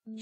I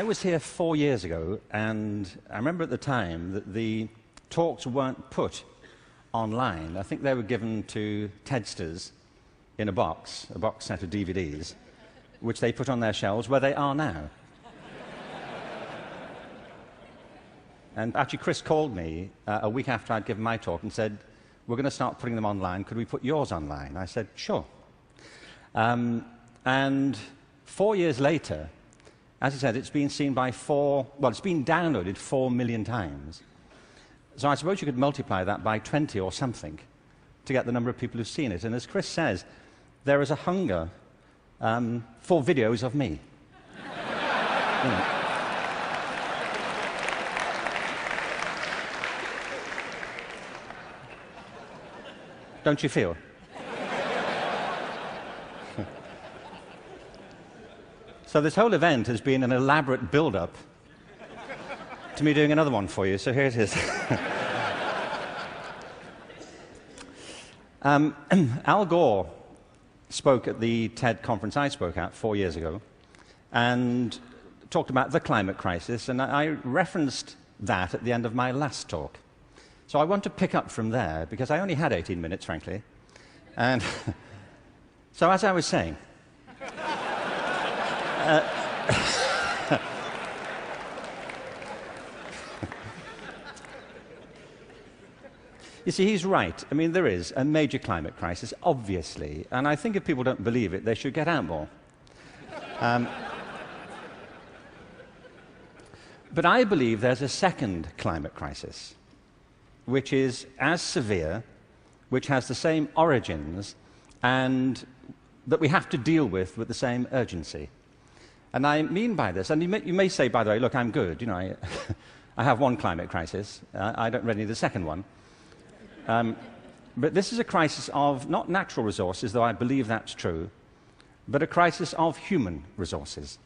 was here 4 years ago, and I remember at the time that the talks weren't put online. I think they were given to TEDsters in a box set of DVDs, which they put on their shelves, where they are now. And actually, Chris called me a week after I'd given my talk and said, "We're going to start putting them online. Could we put yours online?" I said, "Sure." And 4 years later, as I said, it's been seen by it's been downloaded 4 million times. So I suppose you could multiply that by 20 or something to get the number of people who've seen it. And as Chris says, there is a hunger for videos of me. You know. Don't you feel? So this whole event has been an elaborate build-up to me doing another one for you, so here it is. Al Gore spoke at the TED conference I spoke at 4 years ago and talked about the climate crisis, and I referenced that at the end of my last talk. So I want to pick up from there, because I only had 18 minutes, frankly. And so as I was saying, you see, he's right. I mean, there is a major climate crisis, obviously, and I think if people don't believe it, they should get out more. But I believe there's a second climate crisis, which is as severe, which has the same origins, and that we have to deal with the same urgency. And I mean by this, and you may say, by the way, look, I'm good. You know, I have one climate crisis. I don't really need a second one. But this is a crisis of not natural resources, though I believe that's true, but a crisis of human resources.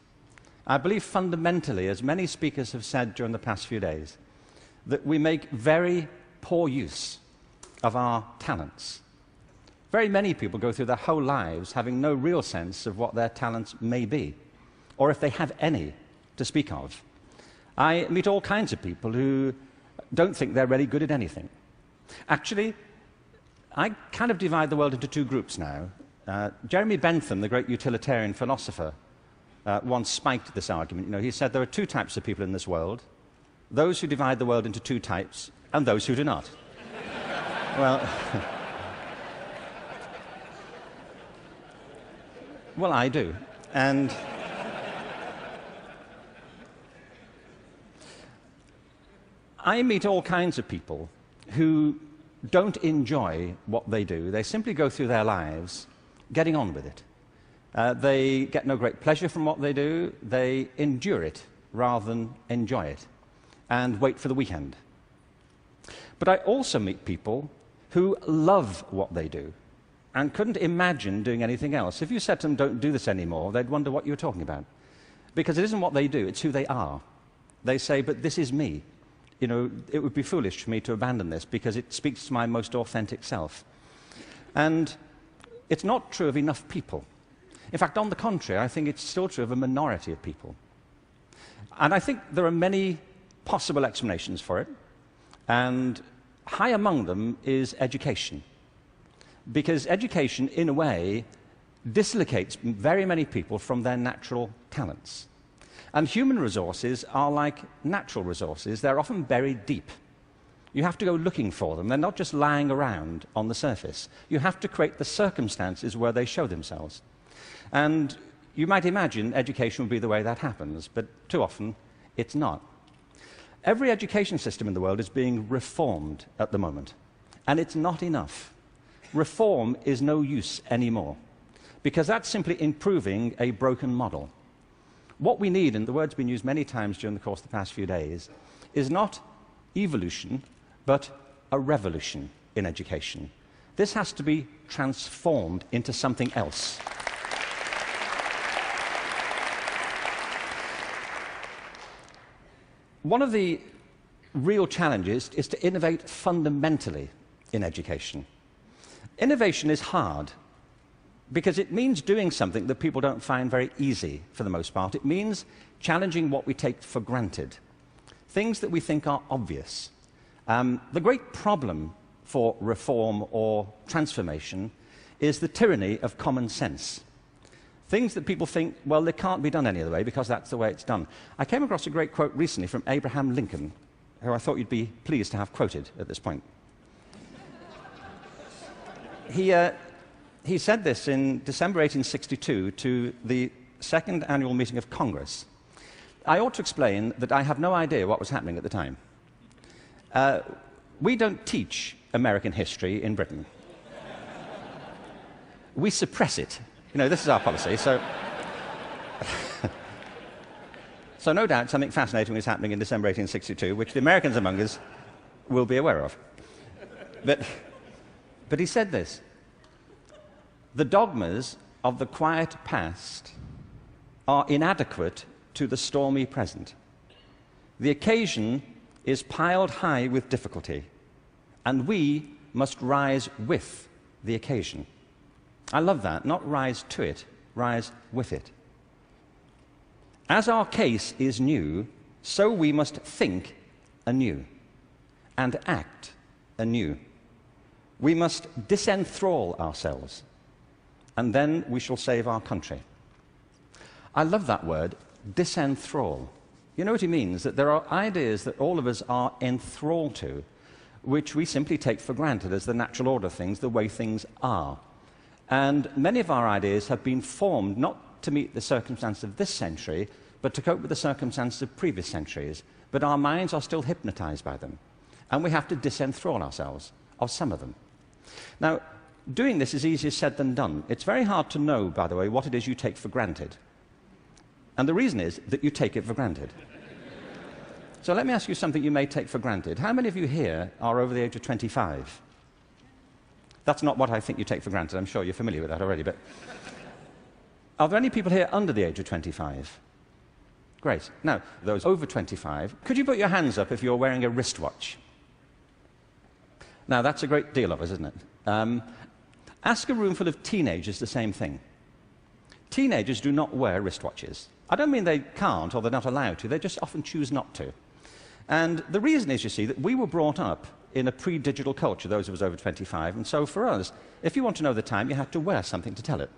I believe fundamentally, as many speakers have said during the past few days, that we make very poor use of our talents. Very many people go through their whole lives having no real sense of what their talents may be, or if they have any to speak of. I meet all kinds of people who don't think they're really good at anything. Actually, I kind of divide the world into two groups now. Jeremy Bentham, the great utilitarian philosopher, once spiked this argument. You know, he said there are two types of people in this world: those who divide the world into two types, and those who do not. Well, well, I do. And I meet all kinds of people who don't enjoy what they do. They simply go through their lives getting on with it. They get no great pleasure from what they do. They endure it rather than enjoy it and wait for the weekend. But I also meet people who love what they do and couldn't imagine doing anything else. If you said to them, "Don't do this anymore," they'd wonder what you were talking about. Because it isn't what they do, it's who they are. They say, "But this is me. You know, it would be foolish for me to abandon this because it speaks to my most authentic self." And it's not true of enough people. In fact, on the contrary, I think it's still true of a minority of people. And I think there are many possible explanations for it. And high among them is education. Because education, in a way, dislocates very many people from their natural talents. And human resources are like natural resources. They're often buried deep. You have to go looking for them. They're not just lying around on the surface. You have to create the circumstances where they show themselves. And you might imagine education would be the way that happens, but too often it's not. Every education system in the world is being reformed at the moment, and it's not enough. Reform is no use anymore, because that's simply improving a broken model. What we need, and the word's been used many times during the course of the past few days, is not evolution, but a revolution in education. This has to be transformed into something else. one of the real challenges is to innovate fundamentally in education. Innovation is hard because it means doing something that people don't find very easy for the most part. It means challenging what we take for granted, things that we think are obvious. The great problem for reform or transformation is the tyranny of common sense. Things that people think, well, they can't be done any other way because that's the way it's done. I came across a great quote recently from Abraham Lincoln, who I thought you'd be pleased to have quoted at this point. He said this in December 1862 to the second annual meeting of Congress. I ought to explain that I have no idea what was happening at the time. We don't teach American history in Britain. We suppress it. You know, this is our policy, so... So no doubt something fascinating was happening in December 1862, which the Americans among us will be aware of. But he said this: the dogmas of the quiet past are inadequate to the stormy present. The occasion is piled high with difficulty, and we must rise with the occasion. I love that. Not rise to it, rise with it. As our case is new, so we must think anew and act anew. We must disenthrall ourselves, and then we shall save our country. I love that word, disenthrall. You know what he means? That there are ideas that all of us are enthralled to, which we simply take for granted as the natural order of things, the way things are. And many of our ideas have been formed not to meet the circumstances of this century, but to cope with the circumstances of previous centuries. But our minds are still hypnotized by them, and we have to disenthrall ourselves of some of them. Now, doing this is easier said than done. It's very hard to know, by the way, what it is you take for granted. And the reason is that you take it for granted. So let me ask you something you may take for granted. How many of you here are over the age of 25? That's not what I think you take for granted. I'm sure you're familiar with that already. But are there any people here under the age of 25? Great. Now, those over 25, could you put your hands up if you're wearing a wristwatch? Now, that's a great deal of us, isn't it? Ask a room full of teenagers the same thing. Teenagers do not wear wristwatches. I don't mean they can't or they're not allowed to. They just often choose not to. And the reason is, you see, that we were brought up in a pre-digital culture, those of us over 25, and so for us, if you want to know the time, you had to wear something to tell it.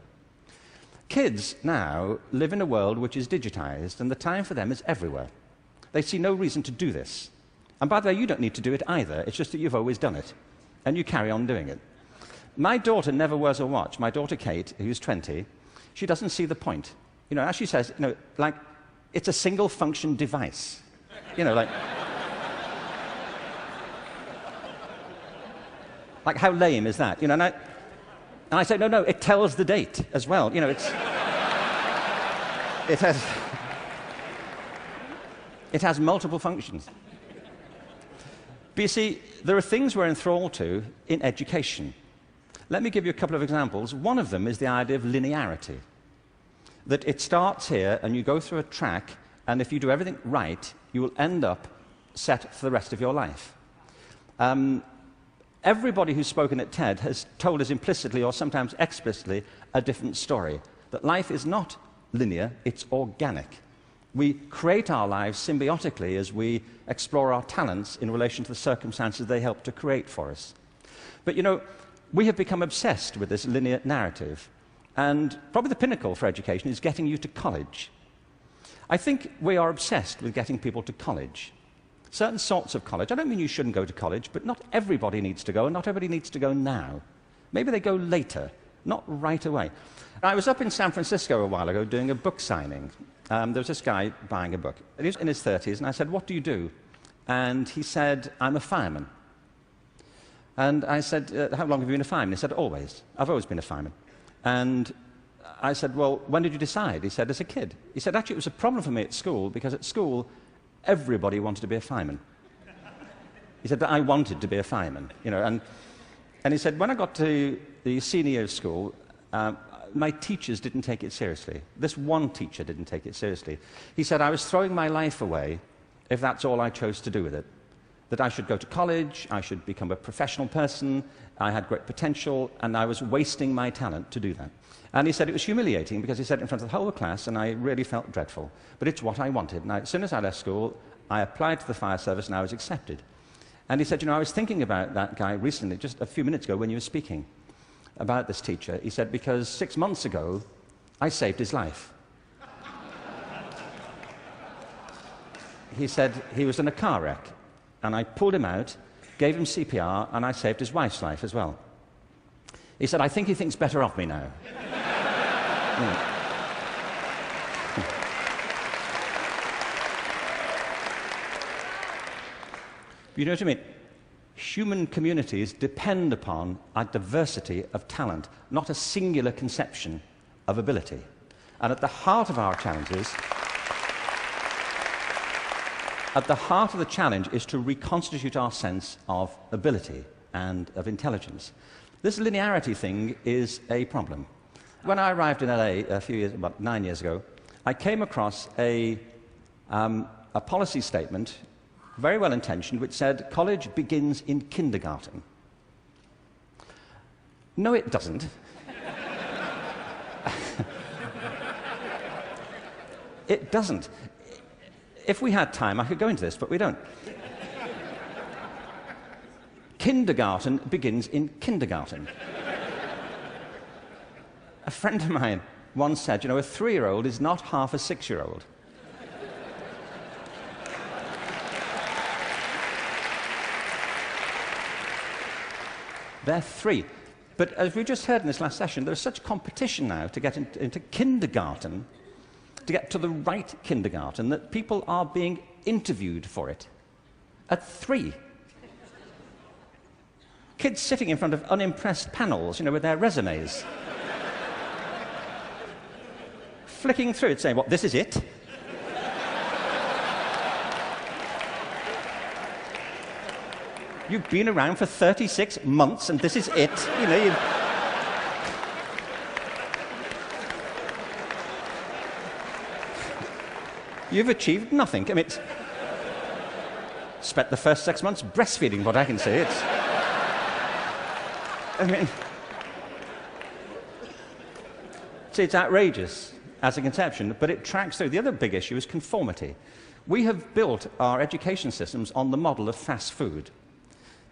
Kids now live in a world which is digitized, and the time for them is everywhere. They see no reason to do this. And by the way, you don't need to do it either. It's just that you've always done it, and you carry on doing it. My daughter never wears a watch. My daughter Kate, who's 20, she doesn't see the point. You know, as she says, you know, like, it's a single-function device. You know, like... Like, how lame is that? You know, and I say, no, it tells the date as well. You know, it has multiple functions. But you see, there are things we're enthralled to in education. Let me give you a couple of examples. One of them is the idea of linearity. That it starts here, and you go through a track, and if you do everything right, you will end up set for the rest of your life. Everybody who's spoken at TED has told us implicitly or sometimes explicitly a different story. That life is not linear, it's organic. We create our lives symbiotically as we explore our talents in relation to the circumstances they help to create for us. But you know, we have become obsessed with this linear narrative. And probably the pinnacle for education is getting you to college. I think we are obsessed with getting people to college. Certain sorts of college. I don't mean you shouldn't go to college, but not everybody needs to go, and not everybody needs to go now. Maybe they go later, not right away. I was up in San Francisco a while ago doing a book signing. There was this guy buying a book. He was in his 30s, and I said, "What do you do?" And he said, "I'm a fireman." And I said, "How long have you been a fireman?" He said, "Always. I've always been a fireman." And I said, "Well, when did you decide?" He said, "As a kid." He said, "Actually, it was a problem for me at school, because at school, everybody wanted to be a fireman." He said, "But I wanted to be a fireman." You know, and he said, "When I got to the senior year of school, my teachers didn't take it seriously. This one teacher didn't take it seriously." He said, "I was throwing my life away if that's all I chose to do with it. That I should go to college, I should become a professional person, I had great potential, and I was wasting my talent to do that. And he said it was humiliating because he said it in front of the whole class, and I really felt dreadful. But it's what I wanted. And as soon as I left school, I applied to the fire service, and I was accepted. And he said, you know, I was thinking about that guy recently, just a few minutes ago when you were speaking about this teacher. He said, because 6 months ago, I saved his life. He said he was in a car wreck, and I pulled him out, gave him CPR, and I saved his wife's life as well. He said, I think he thinks better of me now. You know what I mean? Human communities depend upon a diversity of talent, not a singular conception of ability. And at the heart of our challenges, at the heart of the challenge is to reconstitute our sense of ability and of intelligence. This linearity thing is a problem. When I arrived in LA about 9 years ago, I came across a policy statement, very well intentioned, which said college begins in kindergarten. No, it doesn't. It doesn't. If we had time, I could go into this, but we don't. Kindergarten begins in kindergarten. A friend of mine once said, you know, a 3-year-old is not half a 6-year-old. They're 3. But as we just heard in this last session, there's such competition now to get into kindergarten, to get to the right kindergarten, that people are being interviewed for it at 3. Kids sitting in front of unimpressed panels, you know, with their resumes. Flicking through it, saying, what, this is it? You've been around for 36 months and this is it. You know, you've achieved nothing. I mean, spent the first 6 months breastfeeding, what I can say. It's outrageous as a conception, but it tracks through. The other big issue is conformity. We have built our education systems on the model of fast food.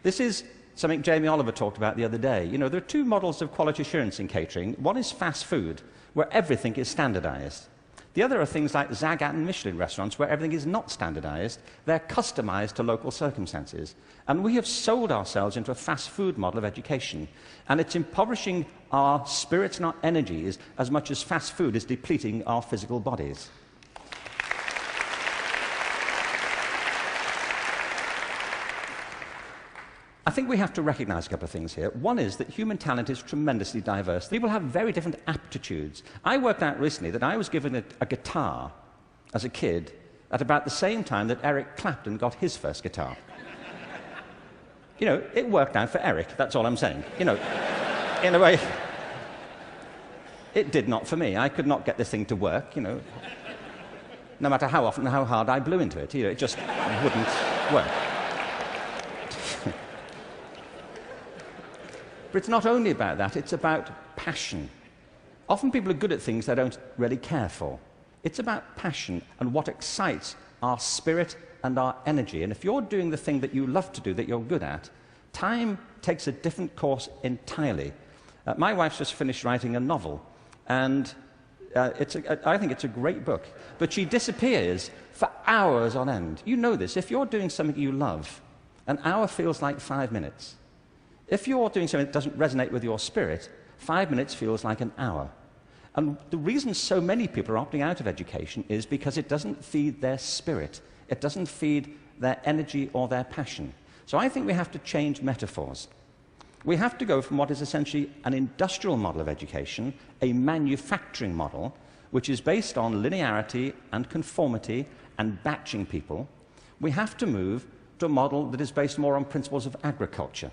This is something Jamie Oliver talked about the other day. You know, there are 2 models of quality assurance in catering. One is fast food, where everything is standardized. The other are things like Zagat and Michelin restaurants, where everything is not standardized. They're customized to local circumstances. And we have sold ourselves into a fast food model of education. And it's impoverishing our spirits and our energies as much as fast food is depleting our physical bodies. I think we have to recognize a couple of things here. One is that human talent is tremendously diverse. People have very different aptitudes. I worked out recently that I was given a guitar as a kid at about the same time that Eric Clapton got his first guitar. You know, it worked out for Eric, that's all I'm saying. You know, in a way, it did not for me. I could not get this thing to work, you know. No matter how often, how hard I blew into it, you know, it just wouldn't work. But it's not only about that, it's about passion. Often people are good at things they don't really care for. It's about passion and what excites our spirit and our energy. And if you're doing the thing that you love to do, that you're good at, time takes a different course entirely. My wife's just finished writing a novel, and I think it's a great book. But she disappears for hours on end. You know this. If you're doing something you love, an hour feels like 5 minutes. If you're doing something that doesn't resonate with your spirit, 5 minutes feels like an hour. And the reason so many people are opting out of education is because it doesn't feed their spirit. It doesn't feed their energy or their passion. So I think we have to change metaphors. We have to go from what is essentially an industrial model of education, a manufacturing model, which is based on linearity and conformity and batching people. We have to move to a model that is based more on principles of agriculture.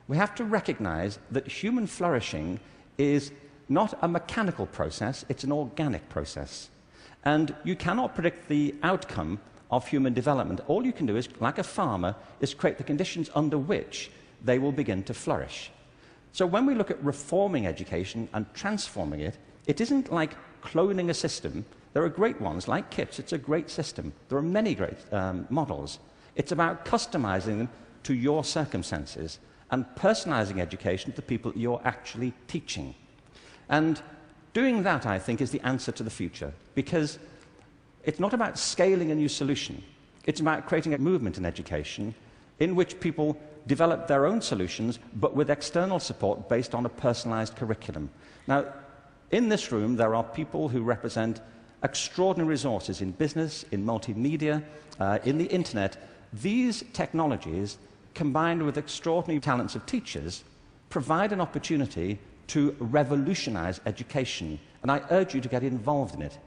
We have to recognize that human flourishing is not a mechanical process, it's an organic process. And you cannot predict the outcome of human development. All you can do is, like a farmer, is create the conditions under which they will begin to flourish. So when we look at reforming education and transforming it, it isn't like cloning a system. There are great ones, like KIPS, it's a great system. There are many great models. It's about customizing them to your circumstances and personalizing education to the people you're actually teaching. And doing that, I think, is the answer to the future, because it's not about scaling a new solution. It's about creating a movement in education in which people develop their own solutions, but with external support based on a personalized curriculum. Now, in this room, there are people who represent extraordinary resources in business, in multimedia, in the internet. These technologies, combined with extraordinary talents of teachers, provide an opportunity to revolutionize education. And I urge you to get involved in it,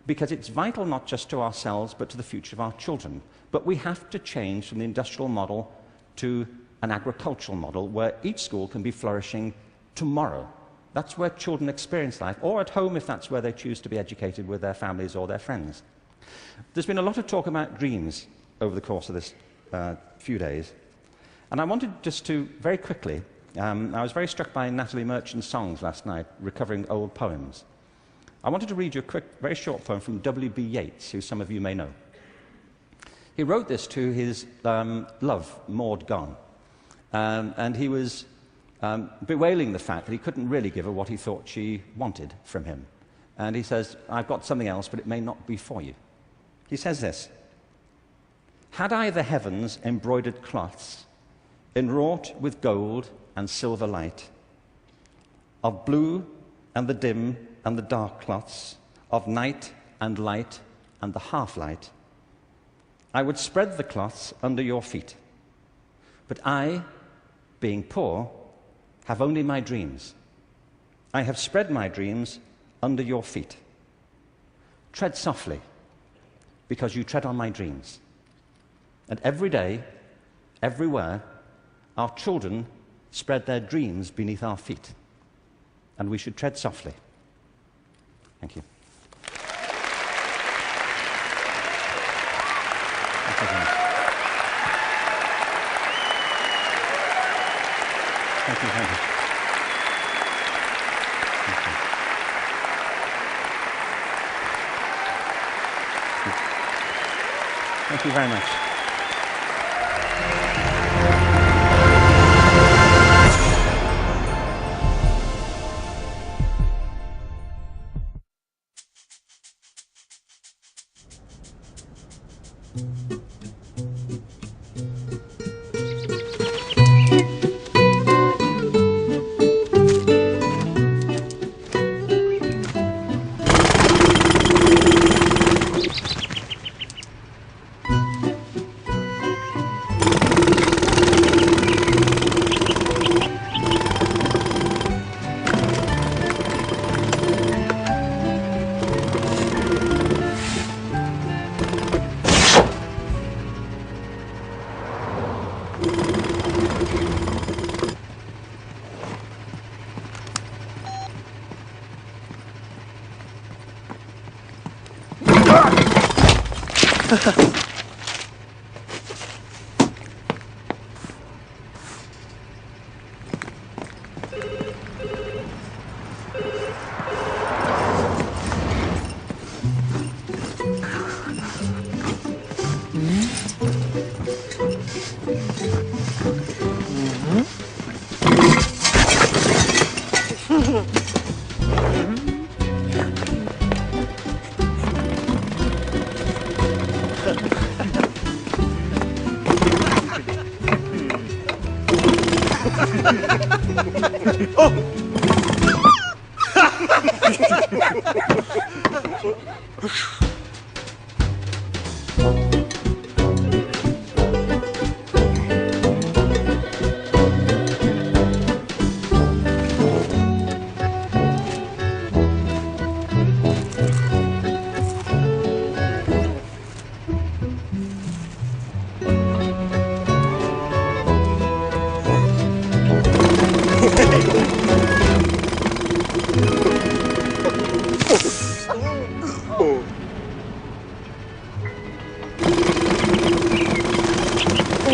because it's vital not just to ourselves, but to the future of our children. But we have to change from the industrial model to an agricultural model where each school can be flourishing tomorrow. That's where children experience life, or at home if that's where they choose to be educated with their families or their friends. There's been a lot of talk about dreams over the course of this few days. And I wanted just to, very quickly, I was very struck by Natalie Merchant's songs last night, recovering old poems. I wanted to read you a quick, very short poem from W.B. Yeats, who some of you may know. He wrote this to his love, Maud Gonne, and he was bewailing the fact that he couldn't really give her what he thought she wanted from him. And he says, "I've got something else, but it may not be for you." He says this: "Had I the heavens embroidered cloths, enwrought with gold and silver light, of blue and the dim and the dark cloths, of night and light and the half-light, I would spread the cloths under your feet. But I, being poor, have only my dreams. I have spread my dreams under your feet. Tread softly, because you tread on my dreams. And every day, everywhere, our children spread their dreams beneath our feet. And we should tread softly." Thank you. Thank you very much. Thank you very much. Thank you very much.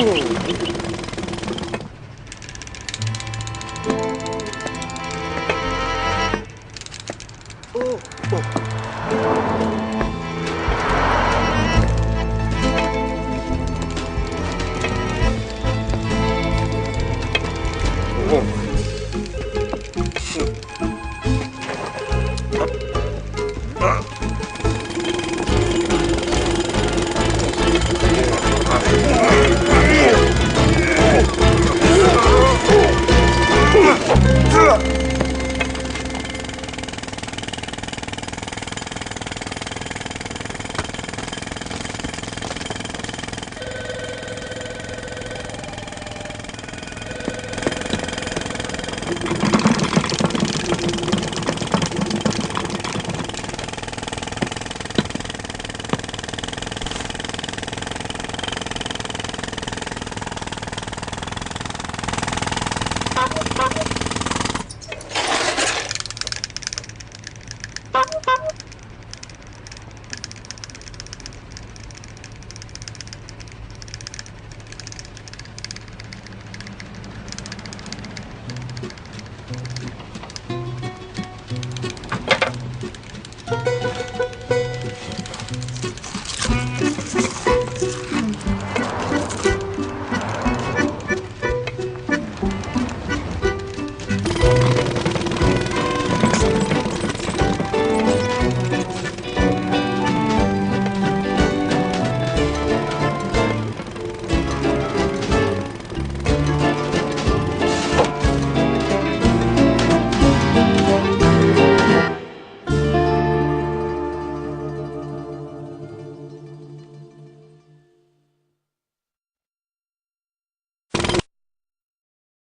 Revolución.